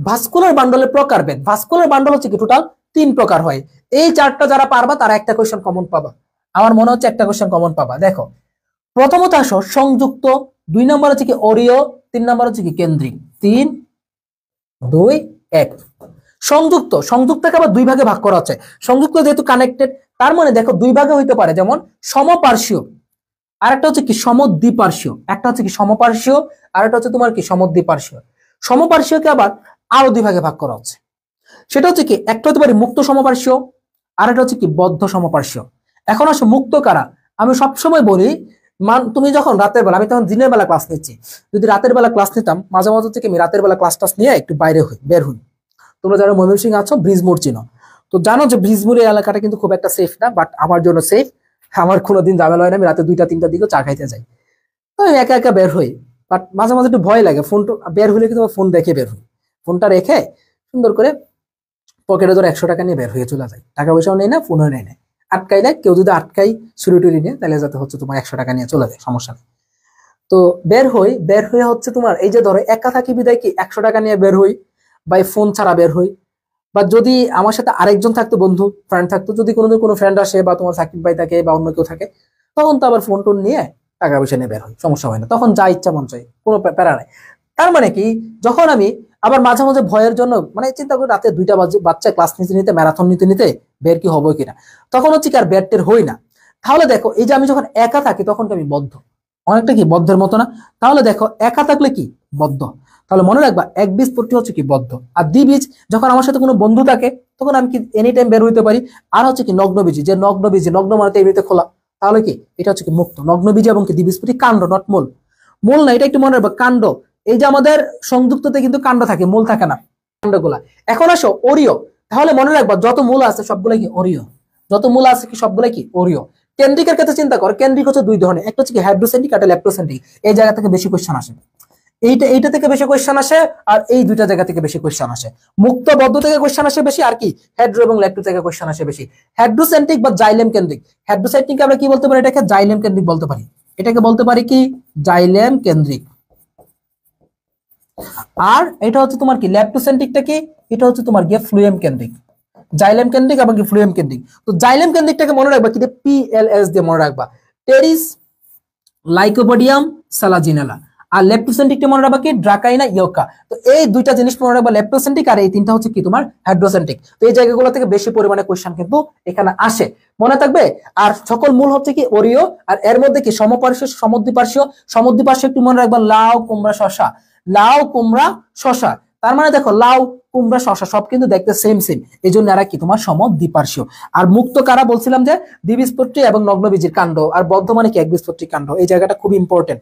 Vascular বান্ডলের প্রকারভেদ, vascular bundle হচ্ছে কি টোটাল 3 প্রকার হয়। এই 4টা যারা পারবা তারা একটা কোশ্চেন কমন পাবা, আমার মনে হচ্ছে একটা কোশ্চেন কমন পাবা। দেখো প্রথমত আসো সংযুক্ত, 2 নম্বর হচ্ছে কি অরিয়, 3 নম্বর হচ্ছে কি কেন্দ্রিক। 3 2 1। সংযুক্ত, সংযুক্তকে আবার 2 ভাগে ভাগ করা হচ্ছে। সংযুক্ত যেহেতু কানেক্টেড, তার মানে দেখো 2 ভাগে হইতে পারে, যেমন সমপার্শ্বীয়, আরেকটা হচ্ছে কি সমদ্বিপার্শ্বীয়, একটা হচ্ছে কি সমপার্শ্বীয়, আরেকটা হচ্ছে তোমার কি সমদ্বিপার্শ্বীয়। সমপার্শ্বীয়কে আবার আরো 2 ভাগে ভাগ করা হচ্ছে। সেটা হচ্ছে কি একটা হতে পারে মুক্ত সমপার্শ্বীয়, আরেকটা হচ্ছে কি বদ্ধ সমপার্শ্বীয়। এখন আসো মুক্ত কারা, আমি সবসময় বলি তুমি যখন রাতের বেলা, আমি তখন দিনের বেলা ক্লাস নিচ্ছি, যদি রাতের বেলা ক্লাস নিতাম মাঝে মাঝে হচ্ছে কি আমি রাতের বেলা ক্লাস টাস নিয়ে একটু বাইরে বের হই। তোমরা যারা ময়মনসিংহ আছো ব্রিজমোড় চিনো, তো জানো যে ব্রিজমোড় এলাকাটা কিন্তু খুব একটা সেফ না, বাট আমার জন্য সেফ। আমার কোনোদিন ঝামেলা হয় না, আমি রাতে 2টা 3টার দিকে চা খাইতে যাই, তো আমি একা একা বের হই। বাট মাঝে মাঝে একটু ভয় লাগে, ফোনটা বের হলে কিন্তু ফোন রেখে বের হই, ফোনটা রেখে সুন্দর করে পকেটে ধরে 100 টাকা নিয়ে বের হয়ে চলে যায়, টাকা পয়সাও নেই না, ফোনও নেই না। আটকাই না, কেউ যদি আটকাই ছুরি টুরি নিয়ে, তাহলে যাতে হচ্ছে তোমার 100 টাকা নিয়ে চলে যায়, সমস্যা নেই। তো বের হয়ে হচ্ছে তোমার এই যে ধরো একা থাকি বিদায় কি 100 টাকা নিয়ে বের হই, বা ফোন ছাড়া বের হই। বা যদি আমার সাথে আরেকজন থাকতো, বন্ধু ফ্রেন্ড থাকতো, যদি কোনোদিন কোনো ফ্রেন্ড আসে বা তোমার সাকিব ভাই থাকে বা অন্য কেউ থাকে, তখন তো আবার ফোন টোন নিয়ে টাকা পয়সা নিয়ে বের হয়, সমস্যা হয় না, তখন যা ইচ্ছা মন চাই, কোনো প্যারা নাই। তার মানে কি যখন আমি আবার মাঝে মাঝে ভয়ের জন্য মানে চিন্তা করি রাতে 2টা বাচ্চা ক্লাস নিতে নিতে ম্যারাথন নিতে নিতে বের কি হবো কিনা, তখন হচ্ছে কি আর বের টের হই না। তাহলে দেখো এই যে আমি যখন একা থাকি তখন কি আমি বদ্ধ, অনেকটা কি বদ্ধের মতো না? তাহলে দেখো একা থাকলে কি বদ্ধ, তাহলে মনে রাখবা একবীজপত্রী হচ্ছে কি বদ্ধ। আর দ্বিবীজ, যখন আমার সাথে কোনো বন্ধু থাকে তখন আমি কি এনি টাইম বের হইতে পারি। আর হচ্ছে কি নগ্নবীজি, যে নগ্নবীজি, নগ্ন মানে এমনিতে খোলা, তাহলে কি এটা হচ্ছে কি মুক্ত। নগ্নবীজি এবং কি দ্বিবীজপত্রী কাণ্ড, নট মূল। মূল না, এটা একটু মনে রাখবা, কাণ্ড। এই যে আমাদের সংযুক্ততে কিন্তু কাণ্ড থাকে, মূল থাকে না, কাণ্ডগুলা। এখন আসো অরিয়, তাহলে মনে রাখবা যত মূল আছে সবগুলো কি অরিয়, যত মূল আছে কি সবগুলো কি অরিয়। কেন্দ্রিকের ক্ষেত্রে চিন্তা কর, কেন্দ্রিক হচ্ছে 2 ধরনের, একটা হচ্ছে কি হাইড্রোসেন্ট্রিক, একটা ল্যাপ্টোসেন্ট্রিক। এই জায়গা থেকে বেশি কোশ্চেন আসে, এইটা থেকে বেশি কোশ্চেন আসে, আর এই 2টা জায়গা থেকে বেশি কোশ্চেন আসে। মুক্ত বদ্ধ থেকে কোশ্চেন আসে বেশি, আর কি হাইড্রো এবং ল্যাক্টো থেকে কোশ্চেন আসে বেশি। হাইড্রোসেন্ট্রিক বা জাইলেম কেন্দ্রিক, হাইড্রোসেন্ট্রিক আমরা কি বলতে পারি, এটাকে জাইলেম কেন্দ্রিক বলতে পারি, এটাকে বলতে পারি কি জাইলেম কেন্দ্রিক। আর এটা হচ্ছে তোমার কি ল্যাপ্টোসেন্ট্রিকটা কি, এটা হচ্ছে তোমার গিয়ে ফ্লুয়েম কেন্দ্রিক। জাইলেম কেন্দ্রিক এবং কি ফ্লুয়েম কেন্দ্রিক। তো জাইলেম কেন্দ্রিকটাকে মনে রাখবা কি PLS দিয়ে মনে রাখবা, টেরিস লাইকোপোডিয়াম সালাজিনেলা। আর লেপ্টোসেন্ট্রিকটা মনে রাখবা কি ড্রাকাইনা ইয়োকা। তো এই 2টা জিনিস মনে রাখবা, লেপ্টোসেন্ট্রিক আর এই 3টা হচ্ছে কি তোমার হাইড্রোসেন্ট্রিক। তো এই জায়গাগুলো থেকে বেশি পরিমাণে কোশ্চেন কিন্তু এখানে আসে, মনে থাকবে। আর সকল মূল হচ্ছে কি অরিয়, আর এর মধ্যে কি সমপার্শ্বীয়, সমদ্বিপার্শ্বীয়। সমদ্বিপার্শ্বীয় একটু মনে রাখবা, লাউ কুমড়া শশা, লাউ কুমড়া শশা। তার মানে দেখো লাউ কুমড়া শশা সব কিন্তু দেখতে সেম সেম, এই জন্য এরা কি তোমার সমদ্বিপার্শ্বীয়। আর মুক্ত কারা বলছিলাম যে দ্বিবীজপত্রী এবং নগ্নবীজির কাণ্ড, আর বদ্ধ মানে কি একবীজপত্রী কাণ্ড। এই জায়গাটা খুব ইম্পর্টেন্ট।